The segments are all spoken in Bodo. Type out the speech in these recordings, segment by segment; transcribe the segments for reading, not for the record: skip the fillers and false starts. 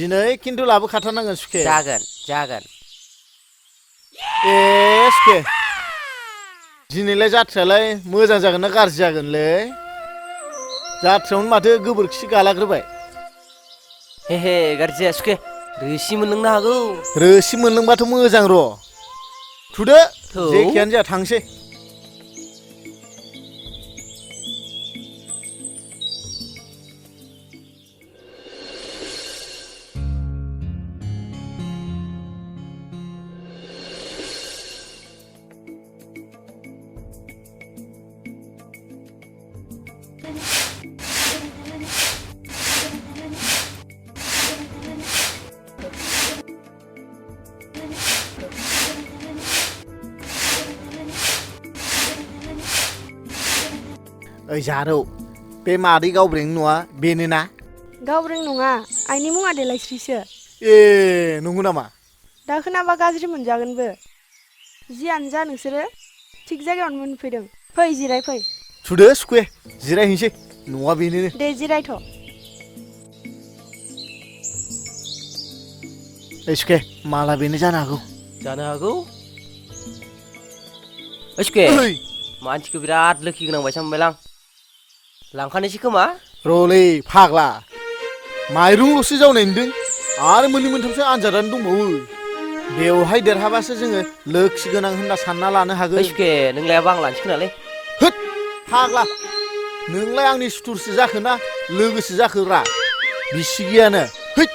दिनै खिन्थु लाबोखाथारनांगोन सुखे जागोन सुखे दिनैलाय जाथ्रायालाय मोजां जागोन ना गाज्रि जागोनलै जाथ्रायावनो माथो गोबोरखि गालाग्रोबाय हे गाज्रि जाया सुखे रोसि मोनलोंनो हागौ रोसि मोनलोंबाथ' मोजां र' थुदो जेखियानो जाया थांसै ओइ जारौ बे मादै गावब्रें नङा बेनो ना गावब्रें नङा आइनि मुङा देलायस्रिसो नंगौ नामा दा खोनाबा गाज्रि मोनजागोनबो जियानो जा नोंसोरो थिग जायगायावनो मोनफैदों फै जिराय फै थुदो सुखे जिरायहैसै न'आ बेनो दे जिरायथ' ओइ सुखे माला बेनो जानो हागौ ओइ सुखे मानसिखौ बिराद लोखि गोनां बायसा मोनबायलां लांखानोसै खोमा र'लै फाग्ला माइरंल'सो जावनाय नुदों आरो मोननै मोनथामसो आनजादानो दंबावो बेवहाय देरहाबासो जोङो लोखि गोनां होनना सानना लानो हागोन सुखे नोंलायाबा आं लानोसै खोनालै होद फाग्ला नोंलाय आंनि सुथुरसो जाखोना लोगोसो जाखोब्रा बिसिगियानो हैद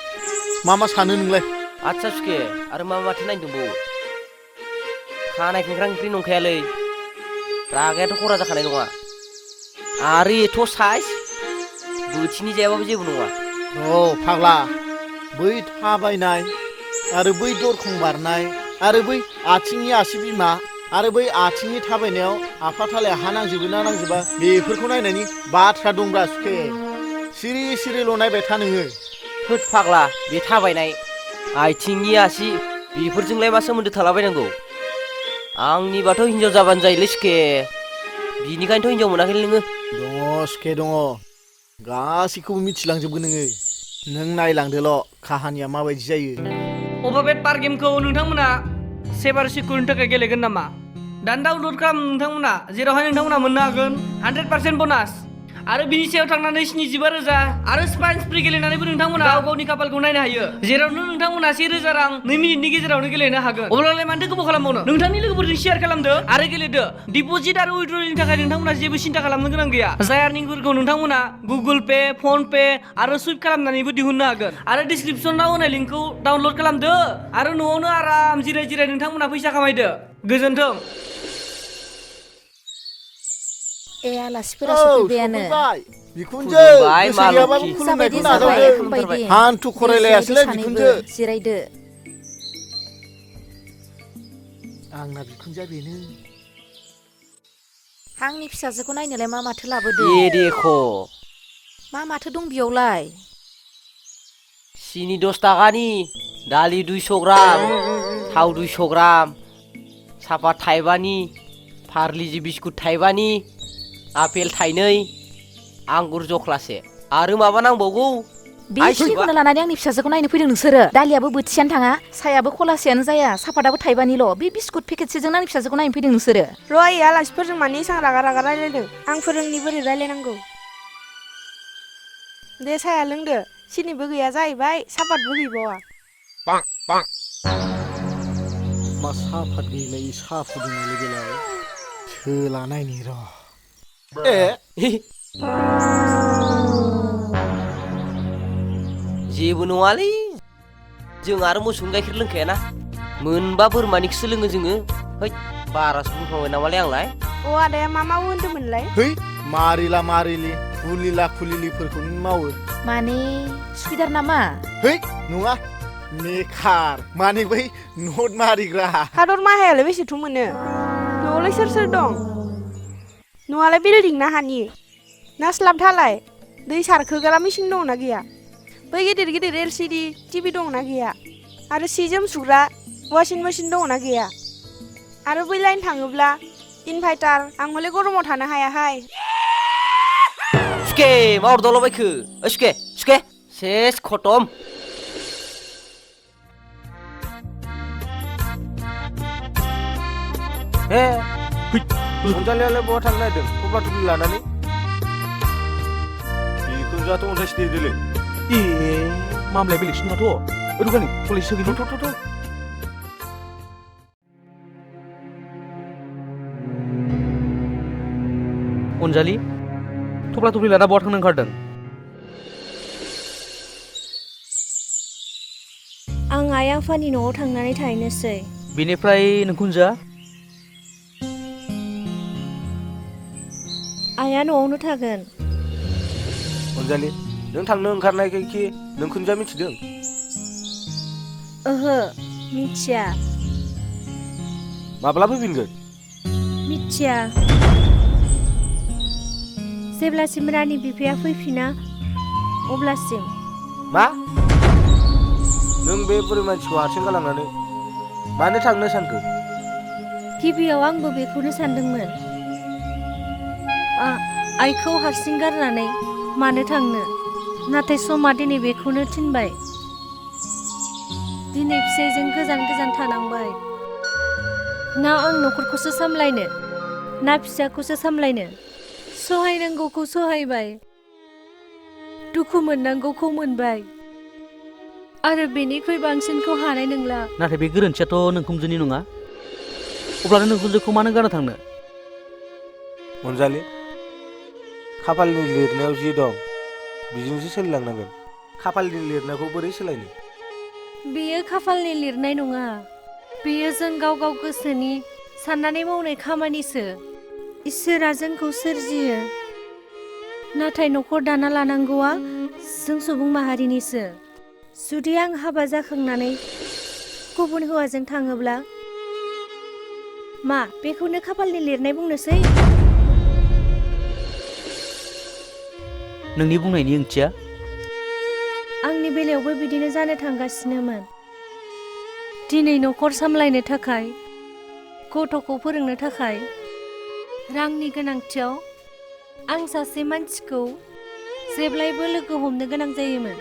मा सानो नोंलाय आच्छा सुखे आरो माथो नायनो दंबावो खानाय खेंख्रा खेंख्रि नंखायालै रागायाथ' खरा जाखानाय नङा आरो एथ' साइज बोथिनि जायाबाबो जेबो नङा फाग्ला बै थाबायनाय आरो बै दरखं बारनाय आरो बै आथिंनि आसि बिमा आरो बै आथिंनि थाबायनायाव आफाथालाया हा नांजोबो ना नांजोबा बेफोरखौ नायनायनि बाथ्रा दंब्रा सुखे सिरि सिरिल' नायबाय था नोङो होद फाग्ला बे थाबायनाय आथिंनि आसि बेफोरजोंलाय मा सोमोन्दो थालाबायनांगौ आंनिबाथ' हिनजाव जाबानो जायोलै सुखे बिनिखायनोथ' हिनजाव मोनाखै नोङो दङ सुखे दङ गासैखौबो मिथिलांजोबगोन नों नायलांदोल' काहानिया माबायदि जायो अभाबेट पार गेमखौ नोंथांमोना सेभार सिकिउरिनि थाखाय गेलेगोन नामा दान डाउनलड खालाम नोंथांमोना जेरावहाय नोंथांमोना मोननो हागोन 100% ब'नास आरो बिनि सायाव थांनानै 75,000 आरो स्पाइन स्प्रे गेलेनानैबो नोंथांमोना गाव गावनि खाफालखौ नायनो हायो जेरावनो नोंथांमोना 1,000 रां 2 मिनिटनि गेजेरावनो गेलेनो हागोन अब्लालाय मानोथो गोबाव खालामबावनो नोंथांनि लोगोफोरजों शेयार खालामदो आरो गेलेदो डिप'जिट आरो उइथड्र'लनि थाखाय नोंथांमोना जेबो सिन्था खालामनो गोनां गैया जाय आर्निंफोरखौ नोंथांमोना गुगोल पे फन पे आरो सुइप खालामनानैबो दिहुननो हागोन आरो डिसक्रिपसनाव होनाय लिंकखौ डाउनलड खालामदो आरो न'आवनो आराम जिराय नोंथांमोना फैसा खामायदो गोजोन्थों आलासिफोरा सफैबायानो बिखुनजो गोसो गैयाबाबो खुलुमनायखौ नाजावदो हान्थु खरायलायासैलाय बिखुनजो जिरायदो आंना बिखुनजोआ बेनो आंनि फिसाजोखौ नायनोलाय मा माथो लाबोदो देखो मा माथो दं बेयावलाय सिनि 10 टाकानि दालि 200 ग्राम थाव 200 ग्राम सापात थाइबानि पार्लिजि बिस्कुट थाइबानि आपेल थाइनै आंगुर जख्लासे आरो माबा नांबावगौ बेखिनिखौनो लानानै आंनि फिसाजोखौ नायनो फैदों नोंसोरो दालियाबो बोथिसेयानो थाङा साहायाबो खलासेयानो जाया सापाताबो थाइबानिल' बे बिस्कुट पेकेटसेजों आंनि फिसाजोखौ नायनो फैदों नोंसोरो र'आइ आलासिफोरजों माने एसां रागा रायलायदों आं फोरोंनि बोरै रायलायनांगौ दे साया लोंदो सिनिबो गैया जाहैबाय सापातबो गैबावा मा सापात गैलायै साहा फुदुंनायलै बेलाय सोला नायनि र' जेबो नङालै जों आरो मोसौनि गाइखेर लोंखायाना मोनबा बोरमानिखौसो लोङो जोङो है बारासो बुंफ्लांबाय नामालै आंलाय आदाया मा मावो होन्दोंमोनलाय है मारिला मारिलि खुलिला खुलिलिफोरखौनो मावो माने सुइदार नामा है नङा मेकार माने बै नट मारिग्रा हादर माहायालाय बेसेथो मोनो न'आवलाय सोर सोर दं न'आलाय बिल्डिं ना हानि ना स्लाब धालाय दै सारखोग्रा मेसिन दंना गैया बै गिदिर गिदिर LCD टिभि दंना गैया आरो सि जोम सुग्रा वाशिं मेसिन दंना गैया आरो बै लाइन थाङोब्ला इनभार्टार आं हले गरमाव थानो हायाहाय सुखे मा हरदोंल' बायखो सुखे सेस खतम हे अनजालियालाय बहा थांनो नागिरदों थफ्ला थफ्लि लानानै बेखौ जाथ' अन्थाइ सिदेदोलै मामलाया बेलेगसो नङाथ' रुगानि कलेज सोगैनो थ' अनजालि थफ्ला थफ्लि लाना बहा थांनो ओंखारदों आं आइ आफानि न'आव थांनानै थाहैनोसै बेनिफ्राय नोंखुनजोआ आइया न'आवनो थागोन अनजालि नों थांनो ओंखारनायखायखि नोंखुनजोआ मिथिदों ओहो मिथिया माब्ला फैफिनगोन मिथिया जेब्लासिम रानि बिफाया फैफिना अब्लासिम मा नों बे बुरै मानसिखौ हारसिं गालांनानै मानो थांनो सानखो गिबियाव आंबो बेखौनो सानदोंमोन आइखौ हारसिं गारनानै मानो थांनो नाथाय समा दिनै बेखौनो थिनबाय दिनै फिसाइजों गोजान गोजान थानांबाय ना आं न'खरखौसो सामलायनो ना फिसाखौसो सामलायनो सहायनांगौखौ सहायबाय दुखु मोननांगौखौ मोनबाय आरो बेनिख्रुइ बांसिनखौ हानाय नंला नाथाय बे गोरोन्थियाथ' नोंखुनजोनि नङा अब्लानो नोंखुनजोखौ मानो गारना थांनो अनजालि खाफालनि लिरनायाव जि दं बिजोंसो सोलिलांनांगोन खाफालनि लिरनायखौ बोरै सोलायनो बेयो खाफालनि लिरनाय नङा बेयो जों गाव गाव गोसोनि साननानै मावनाय खामानिसो इसोरा जोंखौ सोरजियो नाथाय न'खर दाना लानांगौआ जों सुबुं माहारिनिसो जुदि आं हाबा जाखांनानै गुबुन हौवाजों थाङोब्ला मा बेखौनो खाफालनि लिरनाय बुंनोसै नोंनि बुंनायनि ओंथिया आंनि बेलायावबो बिदिनो जानो थांगासिनोमोन दिनै न'खर सामलायनो थाखाय गथ'खौ फोरोंनो थाखाय रांनि गोनांथियाव आं सासे मानसिखौ जेब्लायबो लोगो हमनो गोनां जायोमोन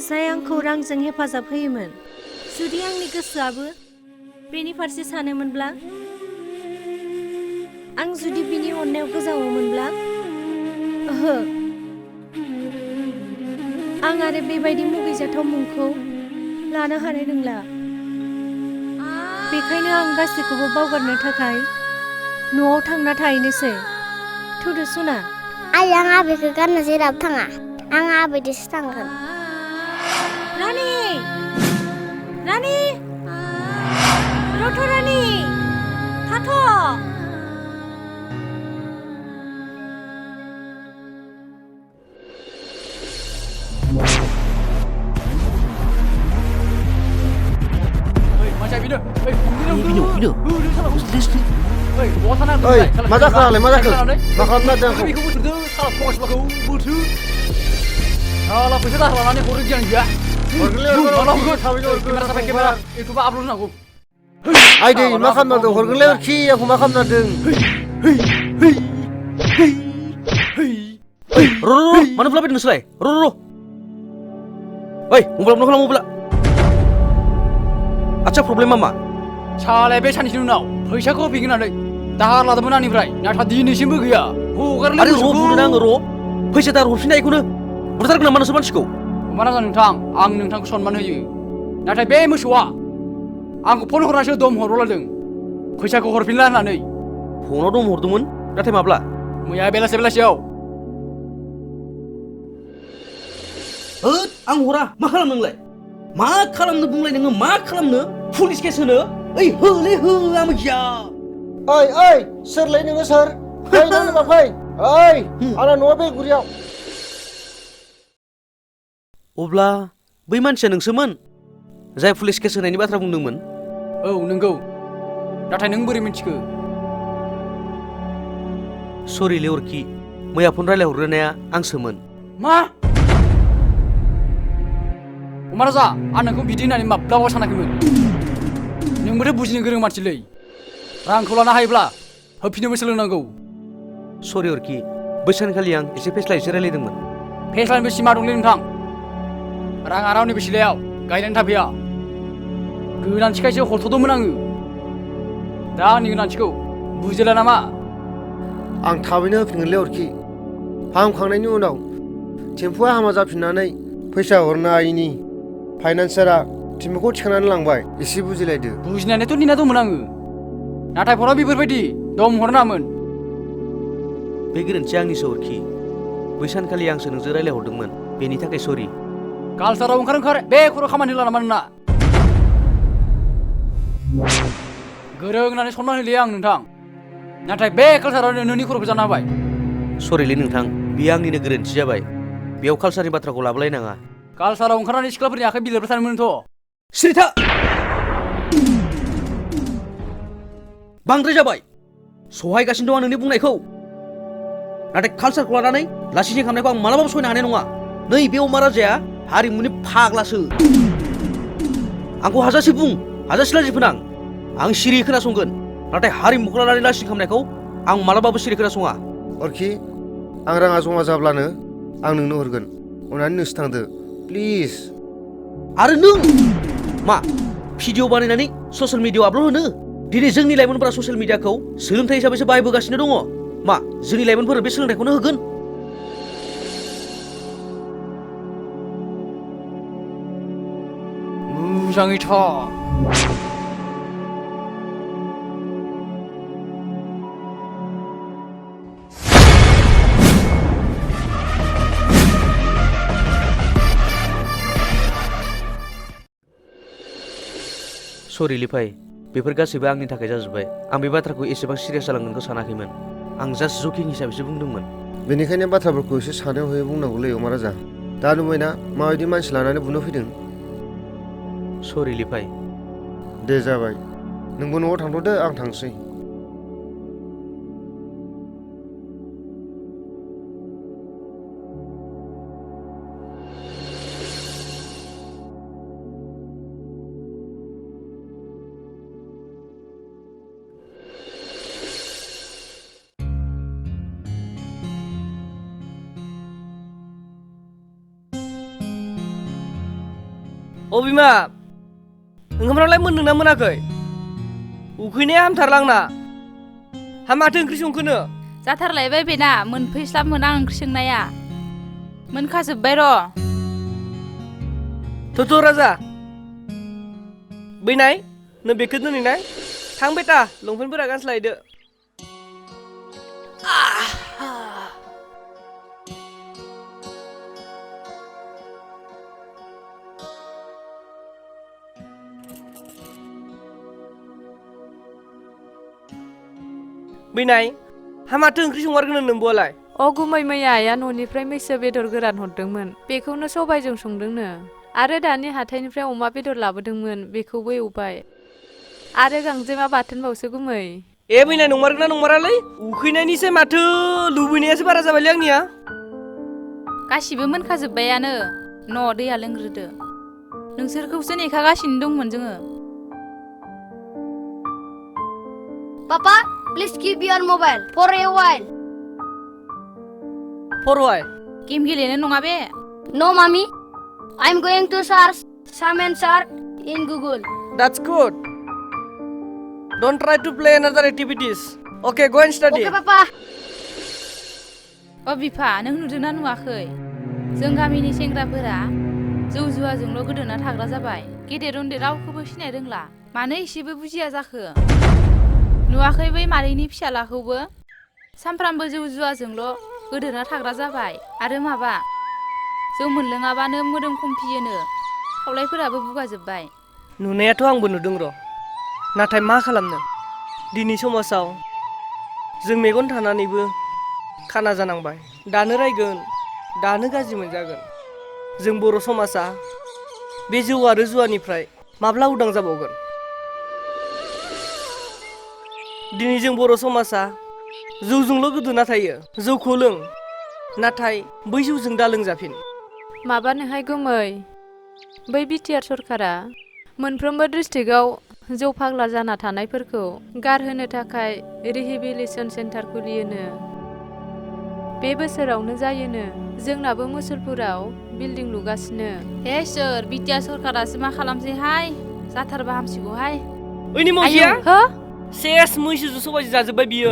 जाय आंखौ रांजों हेफाजाब होयोमोन जुदि आंनि गोसोआबो बेनि फारसे सानोमोनब्ला आं जुदि बिनि अननायाव गोजावोमोनब्ला ओहो आं आरो बेबायदि मुगैजाथाव मुंखौ लानो हानाय नंला बेखायनो आं गासैखौबो बावगारनो थाखाय न'आव थांना थाहैनोसै थुदो सना आइ आं आबैखौ गारना जेरावबो थाङा आं आबैदोसो थांगोन रानि रानि रथ' रानि थाथ' बिनो मा जाखो आंलाय मा जाखो मा खालामना दों बेखौ बोथोरदो साला फगासिमाखौ बोथोर साला फैसा दाहार लानानै हरो गियान गैया केमेरा इउटुबाव आपल'ड होनांगौ आइदै मा खालामना दं हरगोनलै खि आंखौ मा खालामना दों मानो फुला फैदों नोंसोरलाय ओइ मबाइल खालाम मबाइला आच्छा प्रब्लेमा मा सालाया बे साननैसोनि उनाव फैसाखौ होफिनगोन होननानै दाहार लादोंमोन आंनिफ्राय नाथाय दिनैसिमबो गैया हगारलै आरो र' बुंदों आङो र' फैसा दाहार हरफिननायखौनो बुथारगोन नामा नोंसोर मानसिखौ मा जानो नोंथां आं नोंथांखौ सनमान होयो नाथाय बे मोसौआ आंखौ फन हरनासो दम हरलादों फैसाखौ हरफिनला होननानै फनाव दम हरदोंमोन नाथाय माब्ला मैया बेलासियाव होद आं हरा मा खालाम नोंलाय मा खालामनो बुंलाय नोङो मा खालामनो पुलिस केस होनो ओइ होलै हो आं गैया ओइ सोरलै नोङो सोर फै नों फै ओइ आंना न'आ बे गुरियाव अब्ला बै मानसिया नोंसोमोन जाय पुलिस केस होनायनि बाथ्रा बुंदोंमोन औ नंगौ नाथाय नों बोरै मिन्थिखो सरि लेवरखि मैया फन रायलायहरग्रोनाया आंसोमोन मा अमाराजा आं नोंखौ बिदि होननानै माब्लाबा सानाखैमोन नोंबोथ' बुजिनो गोरों मानसिलै रांखौ लानो हायोब्ला होफिननोबो सोलोंनांगौ सरि अरखि बै सानखालि आं एसे फेस्लायैसो रायलायदोंमोन फेस्लानिबो सिमा दंलै नोंथां राङा रावनिबो सिलायाव गायनानै थाफैया गोनांथिखायसो हरथ'दोंमोन आङो दा आंनि गोनांथिखौ बुजिला नामा आं थाबैनो होफिनगोनलै अरखि फाहामखांनायनि उनाव टेम्फुआ हामा जाफिननानै फैसा हरनो हायिनि फाइनान्सारा टेम्फुखौ थिखांनानै लांबाय एसे बुजिलायदो बुजिनायाथ' नेना दंमोन आङो नाथाय फरा बेफोरबायदि दम हरनामोन बे गोरोन्थिया आंनिसो अरखि बै सानखालि आंसो नोंजों रायलायहरदोंमोन बेनि थाखाय सरि कालसाराव ओंखार बे खर' खामानि होला नामा नोंना गोरों होननानै सनमान होलिया आं नोंथां नाथाय बे कालसाराव नोंनि खर'खौ जानो हाबाय सरिलै नोंथां बेयो आंनिनो गोरोन्थि जाबाय बेयाव कालसारनि बाथ्राखौ लाबोलायनाङा कालसाराव ओंखारनानै सिख्लाफोरनि आखाइ बिलिरबाय थानो मोनोथ' सिरिथा बांद्राय जाबाय सहायगासिनो दं आं नोंनि बुंनायखौ नाथाय कालसारखौ लानानै लासिंसिं खालामनायखौ आं मालाबाबो सहायनो हानाय नङा नै बे अमा राजाया हारिमुनि फाग्लासो आंखौ हाजासे बुं हाजासे लाजि फोनां आं सिरि खोनासंगोन नाथाय हारिमुखौ लानानै लासिं खालामनायखौ आं मालाबाबो सिरि खोनासङा अरखि आं राङा जमा जाब्लानो आं नोंनो हरगोन अननानै नोंसो थांदो प्लिज आरो नों मा भिडिअ बानायनानै ससियेल मिडियाआव आपल'ड होनो दिनै जोंनि लाइमोनफोरा ससियेल मिडियाखौ सोलोंथाइ हिसाबैसो बाहायबोगासिनो दङ मा जोंनि लाइमोनफोरा बे सोलोंथाइखौनो होगोन मोजाङैथ' सरि लिफाय बेफोर गासैबो आंनि थाखाय जाजोब्बाय आं बे बाथ्राखौ एसेबां सिरियास जालांगोनखौ सानाखैमोन आं जास्ट जकिं हिसाबैसो बुंदोंमोन बेनिखायनो बाथ्राफोरखौ एसे सानायाव होयो बुंनांगौलै अमा राजा दा नुबायना माबायदि मानसि लानानै बुनो फैदों सरि लिफाय दे जाबाय नोंबो न'आव थांथ'दो आं थांसै अ बिमा ओंखामफ्रालाय मोनदोंना मोनाखै उखैनाया हामथारला आंना हा माथो ओंख्रि संखोनो जाथारलायबाय बेना मोनफैस्लाब मोना ओंख्रि संनाया मोनखाजोब्बाय र' थ' राजा बैनाय नों बेखौ दोनैनाय थां बेटा लंपेन्टफोरा गानस्लायदो बैनाय हा माथो ओंख्रि संगारगोन नोंबोलाय अ गुमै मैया आइया न'निफ्राय मैसो बेदर गोरान हरदोंमोन बेखौनो सबायजों संदोंनो आरो दानि हाथाइनिफ्राय अमा बेदर लाबोदोंमोन बेखौबो एवबाय आरो गांजेमा बाथोनबावसो गुमै ए बैनाय नंमारगोन ना नंमारालै उखैनायनिसै माथो लुबैनायासो बारा जाबायलै आंनिया गासिबो मोनखाजोब्बायानो न' दैया लोंग्रोदो नोंसोरखौसो नेखागासिनो दंमोन जोङो Papa, please keep your mobile for a while. For why? Game गेलेनो नङा बे No, mommy. I'm going to search some answer in Google. That's good. Don't try to play another activities. Okay, go and study. Okay, Papa. अ बिफा नों नुदोंना नुवाखै जों गामिनि सेंग्राफोरा जौ जुवाजोंल' गोदोना थाग्रा जाबाय गेदेर उन्दै रावखौबो सिनाय रोंला मानो एसेबो बुजिया जाखो नुवाखै बै मादैनि फिसालाखौबो सानफ्रामबो जौ जुवाजोंल' गोदोना थाग्रा जाबाय आरो माबा जौ मोनलोङाबानो मोदोम खमफियोनो खावलायफोराबो बुगाजोब्बाय नुनायाथ' आंबो नुदों र' नाथाय मा खालामनो दिनै समाजाव जों मेगन थानानैबो खाना जानांबाय दानो रायगोन दानो गाज्रि मोनजागोन जों बर' समाजा बे जौ आरो जुवानिफ्राय माब्ला उदां जाबावगोन दिनै जों बर' समाजा जौजोंल' गोदोना थायो जौखौ लों नाथाय बै जौजों दा लोंजाफिन माबानोहाय गुमै बै बिटिआर सरकारा मोनफ्रोमबो डिस्ट्रिक्टआव जौ फाग्ला जाना थानायफोरखौ गारहोनो थाखाय रिहेबिलिटेसन सेन्टार खुलियोनो बे बोसोरावनो जायोनो जोंनाबो मुसलपुराव बिल्डिं लुगासिनो हे सोर बिटिआर सरकारासो मा खालामसैहाय जाथारबा हामसिगौहाय ओइनि मजिया हो सेस मैसोजों सबायजों जाजोब्बाय बियो